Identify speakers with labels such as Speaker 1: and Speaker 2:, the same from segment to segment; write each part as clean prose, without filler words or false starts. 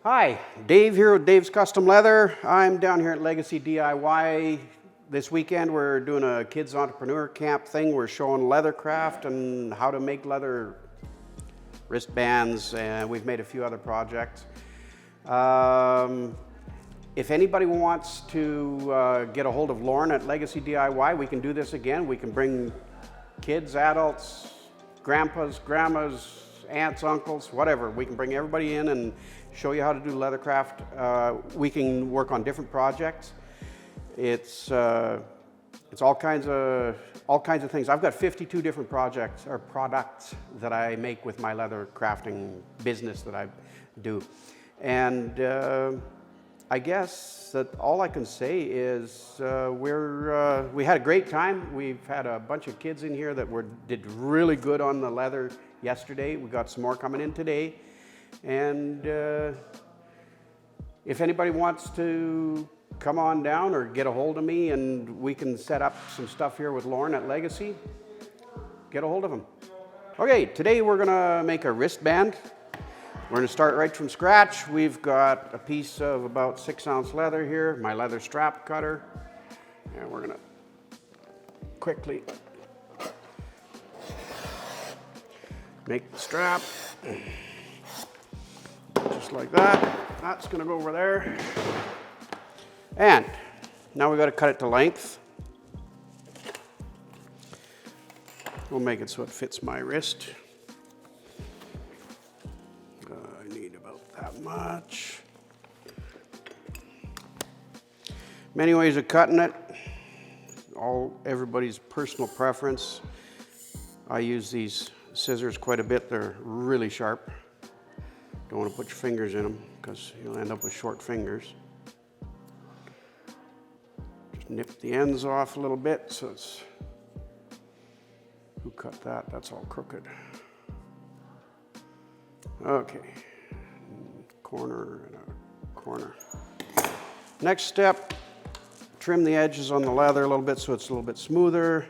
Speaker 1: Hi, Dave here with Dave's Custom Leather. I'm down here at Legacy DIY. This weekend we're doing a kids entrepreneur camp thing. We're showing leather craft and how to make leather wristbands, and we've made a few other projects. If anybody wants to get a hold of Lauren at Legacy DIY, we can do this again. We can bring kids, adults, grandpas, grandmas, aunts, uncles, whatever. We can bring everybody in and show you how to do leather craft. We can work on different projects. It's all kinds of things. I've got 52 different projects or products that I make with my leather crafting business that I do. And I guess that all I can say is we had a great time. We've had a bunch of kids in here that did really good on the leather yesterday. We got some more coming in today. And if anybody wants to come on down or get a hold of me and we can set up some stuff here with Lauren at Legacy, get a hold of them. Okay, today we're gonna make a wristband. We're gonna start right from scratch. We've got a piece of about 6-ounce leather here, my leather strap cutter, and we're gonna quickly make the strap. Just like that. That's gonna go over there. And now we've got to cut it to length. We'll make it so it fits my wrist. I need about that much. Many ways of cutting it. Everybody's personal preference. I use these scissors quite a bit. They're really sharp. Don't want to put your fingers in them because you'll end up with short fingers. Just nip the ends off a little bit so it's... Who cut that? That's all crooked. Okay. Corner and a corner. Next step, trim the edges on the leather a little bit so it's a little bit smoother.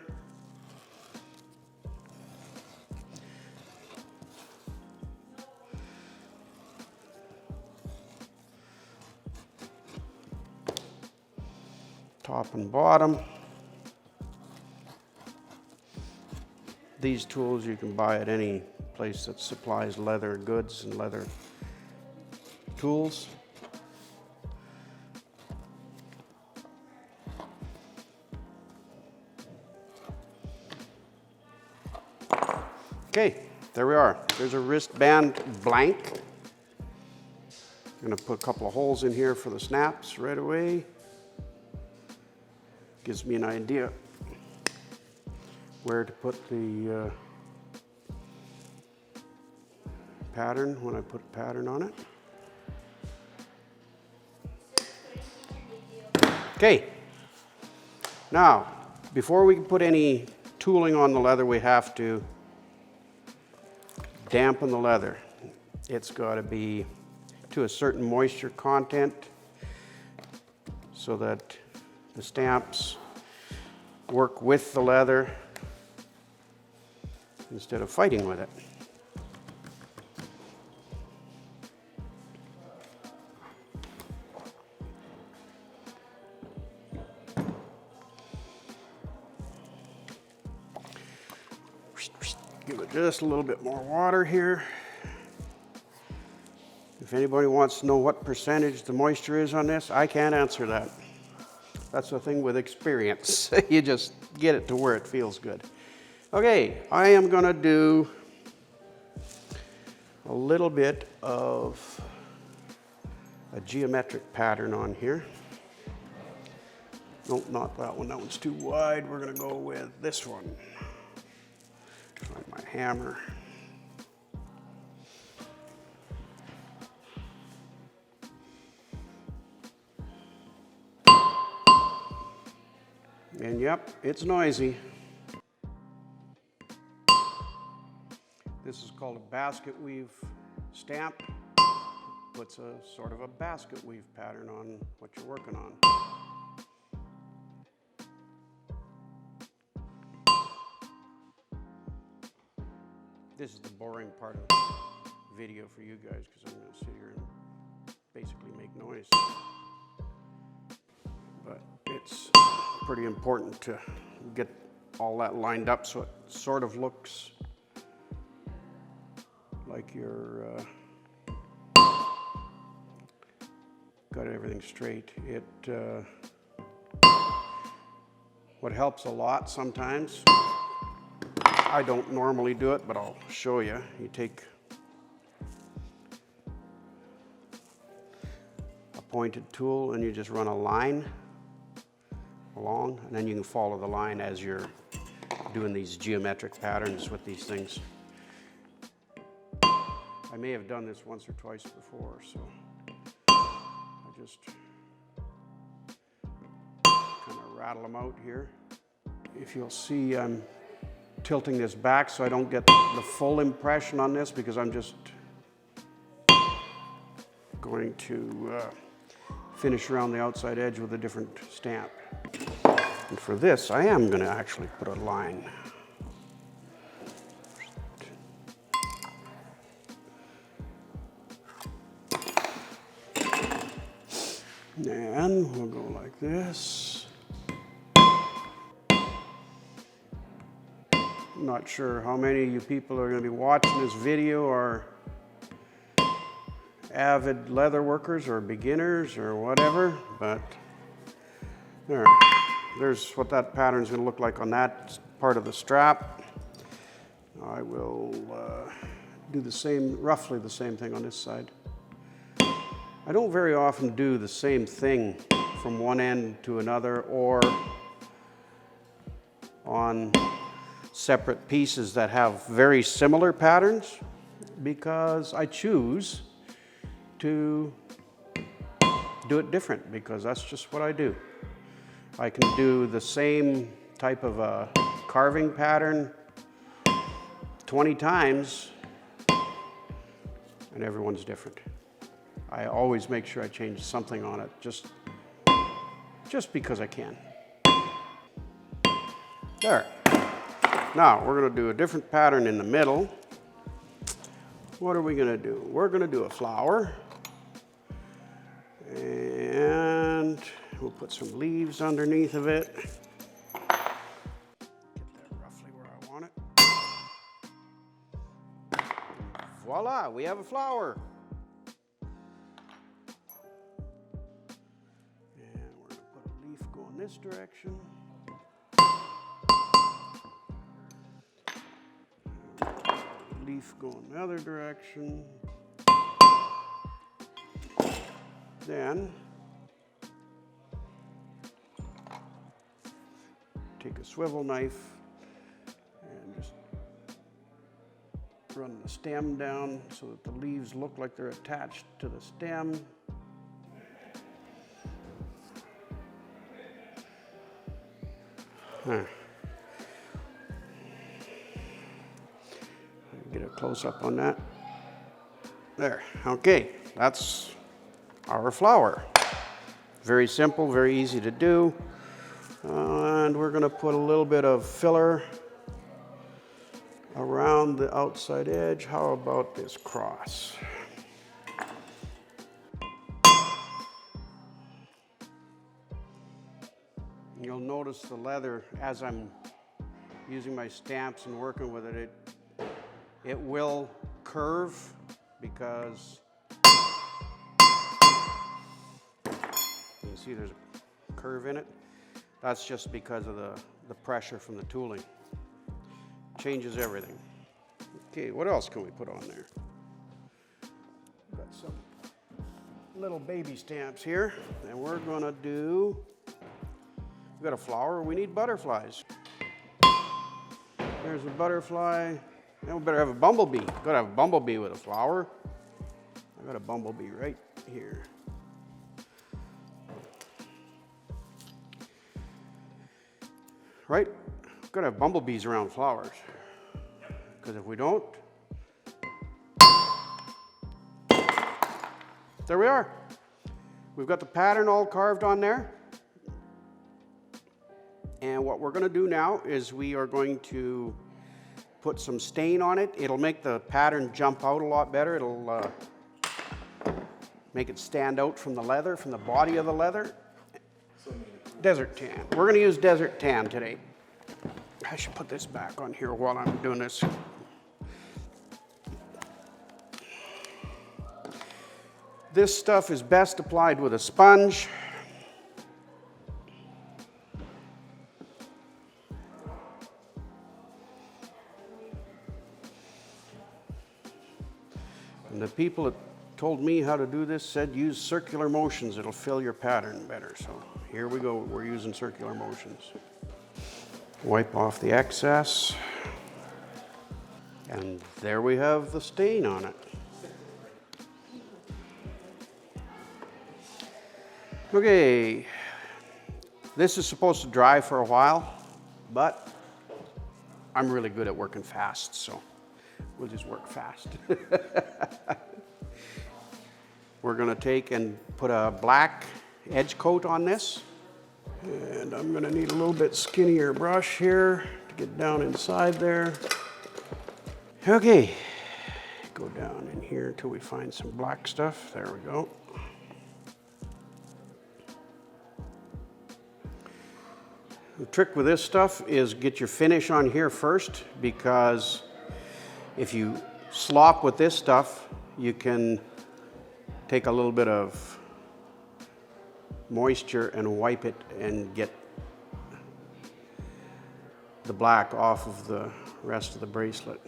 Speaker 1: Top and bottom. These tools you can buy at any place that supplies leather goods and leather tools. Okay, there we are. There's a wristband blank. I'm going to put a couple of holes in here for the snaps right away. Gives me an idea where to put the pattern when I put a pattern on it. Okay, now before we can put any tooling on the leather, we have to dampen the leather. It's got to be to a certain moisture content so that the stamps work with the leather instead of fighting with it. Give it just a little bit more water here. If anybody wants to know what percentage the moisture is on this, I can't answer that. That's the thing with experience. You just get it to where it feels good. Okay, I am gonna do a little bit of a geometric pattern on here. Nope, not that one. That one's too wide. We're gonna go with this one. Find my hammer. And yep, it's noisy. This is called a basket weave stamp. Puts a sort of a basket weave pattern on what you're working on. This is the boring part of the video for you guys because I'm going to sit here and nice. But it's pretty important to get all that lined up so it sort of looks like you're got everything straight. What helps a lot sometimes, I don't normally do it, but I'll show you. You take a pointed tool and you just run a line along, and then you can follow the line as you're doing these geometric patterns with these things. I may have done this once or twice before, so I just kind of rattle them out here. If you'll see, I'm tilting this back so I don't get the full impression on this, because I'm just going to finish around the outside edge with a different stamp. And for this, I am going to actually put a line. And we'll go like this. I'm not sure how many of you people are going to be watching this video are avid leather workers or beginners or whatever, but there's what that pattern is going to look like on that part of the strap. I will do the same, roughly the same thing on this side. I don't very often do the same thing from one end to another or on separate pieces that have very similar patterns, because I choose to do it different, because that's just what I do. I can do the same type of a carving pattern 20 times and everyone's different. I always make sure I change something on it, just because I can. There. Now we're going to do a different pattern in the middle. What are we going to do? We're going to do a flower. And we'll put some leaves underneath of it. Get that roughly where I want it. Voila, we have a flower. And we're going to put a leaf going this direction. Leaf going the other direction. Then take a swivel knife and just run the stem down so that the leaves look like they're attached to the stem. Get a close-up on that. There, okay, that's our flower. Very simple, very easy to do. And we're going to put a little bit of filler around the outside edge. How about this cross? You'll notice the leather, as I'm using my stamps and working with it, it will curve, because you can see there's a curve in it. That's just because of the pressure from the tooling. Changes everything. Okay, what else can we put on there? We've got some little baby stamps here, and we're gonna do, we've got a flower, we need butterflies. There's a butterfly. Then we better have a bumblebee. Gotta have a bumblebee with a flower. I got a bumblebee right here. Right? Gotta have bumblebees around flowers. Because if we don't, there we are. We've got the pattern all carved on there. And what we're gonna do now is we are going to put some stain on it. It'll make the pattern jump out a lot better. It'll make it stand out from the leather, from the body of the leather. Desert tan. We're going to use desert tan today. I should put this back on here while I'm doing this. This stuff is best applied with a sponge. And the people that told me how to do this said use circular motions, it'll fill your pattern better. So here we go, we're using circular motions. Wipe off the excess. And there we have the stain on it. Okay, this is supposed to dry for a while, but I'm really good at working fast, so we'll just work fast. We're gonna take and put a black edge coat on this. And I'm gonna need a little bit skinnier brush here to get down inside there. Okay, go down in here until we find some black stuff. There we go. The trick with this stuff is get your finish on here first, because if you slop with this stuff, you can take a little bit of moisture and wipe it and get the black off of the rest of the bracelet,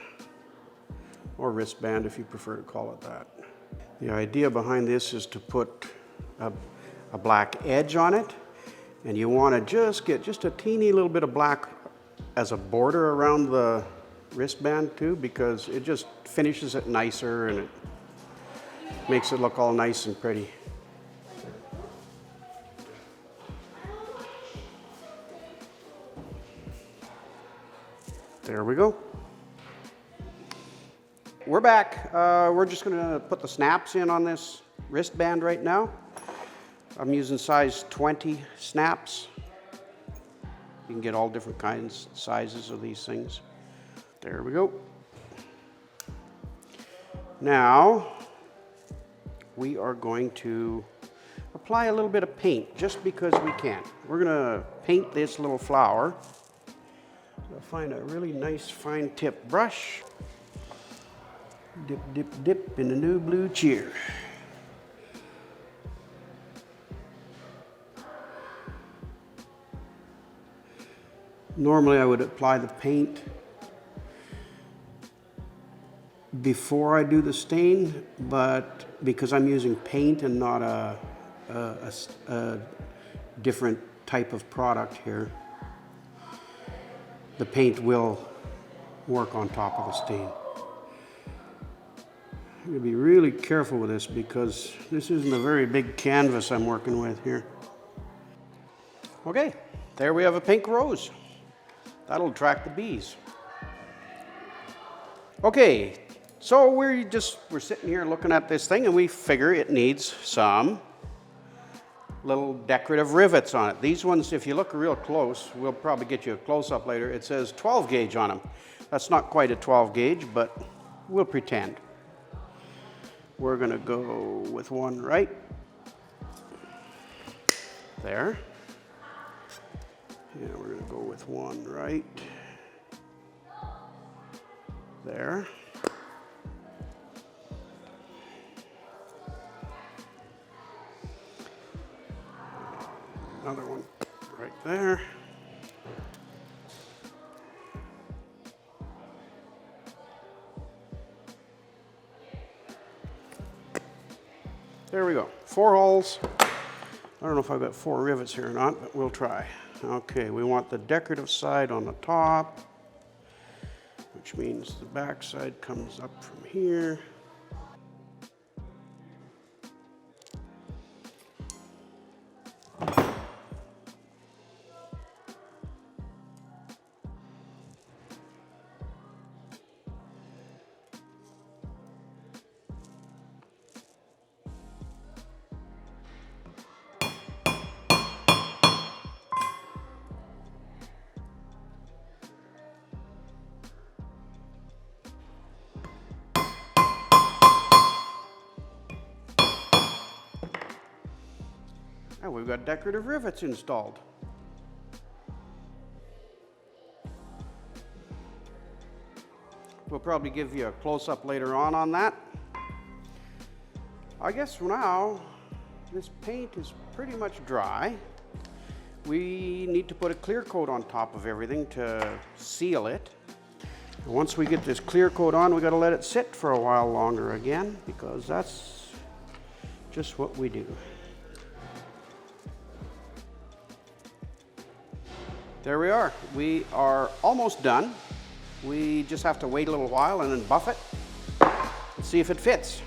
Speaker 1: or wristband if you prefer to call it that. The idea behind this is to put a black edge on it, and you want to just get just a teeny little bit of black as a border around the wristband too, because it just finishes it nicer and it makes it look all nice and pretty. There we go. We're back. We're just going to put the snaps in on this wristband right now. I'm using size 20 snaps. You can get all different kinds, sizes of these things. There we go. Now, we are going to apply a little bit of paint, just because we can. We're going to paint this little flower. So find a really nice fine tip brush. Dip, dip, dip in the new blue cheer. Normally I would apply the paint before I do the stain, but because I'm using paint and not a different type of product here, the paint will work on top of the stain. I'm going to be really careful with this because this isn't a very big canvas I'm working with here. Okay, there we have a pink rose. That'll attract the bees. Okay, so we're sitting here looking at this thing and we figure it needs some little decorative rivets on it. These ones, if you look real close, we'll probably get you a close-up later, it says 12 gauge on them. That's not quite a 12 gauge, but we'll pretend. We're gonna go with one right there. Yeah, we're gonna go with one right there. Another one right there. There we go, 4 holes. I don't know if I've got 4 rivets here or not, but we'll try. Okay, we want the decorative side on the top, which means the back side comes up from here. And we've got decorative rivets installed. We'll probably give you a close-up later on that. I guess for now, this paint is pretty much dry. We need to put a clear coat on top of everything to seal it. And once we get this clear coat on, we got to let it sit for a while longer again, because that's just what we do. There we are. We are almost done. We just have to wait a little while and then buff it and see if it fits.